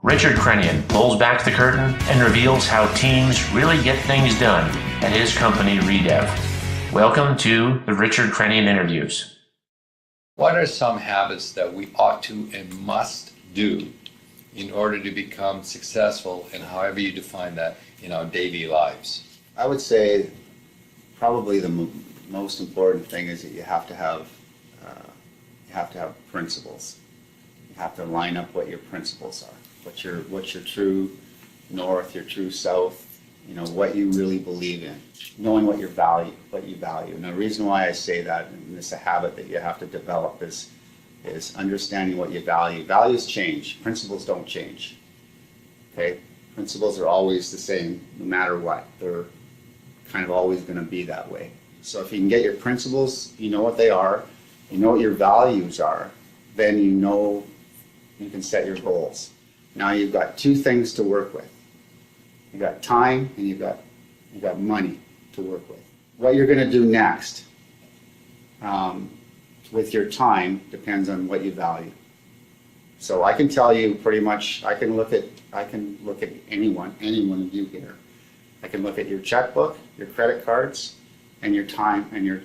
Richard Krenian pulls back the curtain and reveals how teams really get things done at his company, Redev. Welcome to the Richard Krenian Interviews. What are some habits that we ought to and must do in order to become successful, and however you define that, in our daily lives? I would say probably the most important thing is that you have to have principles. You have to line up what your principles are. What's your true north, your true south, what you really believe in, knowing what you value. And the reason why I say that, and it's a habit that you have to develop, is understanding what you value. Values change, principles don't change. Okay? Principles are always the same no matter what. They're kind of always going to be that way. So if you can get your principles, you know what they are, you know what your values are, then you know you can set your goals. Now you've got two things to work with. You've got time and you've got money to work with. What you're going to do next with your time depends on what you value. So I can tell you pretty much, I can look at any one of you here. I can look at your checkbook, your credit cards, and your time and your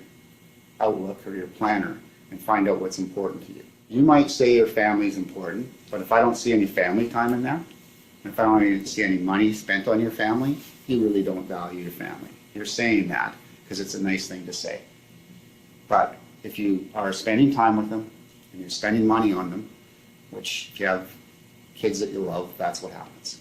outlook or your planner and find out what's important to you. You might say your family is important, but if I don't see any family time in there, and if I don't even see any money spent on your family, you really don't value your family. You're saying that because it's a nice thing to say. But if you are spending time with them and you're spending money on them, which if you have kids that you love, that's what happens.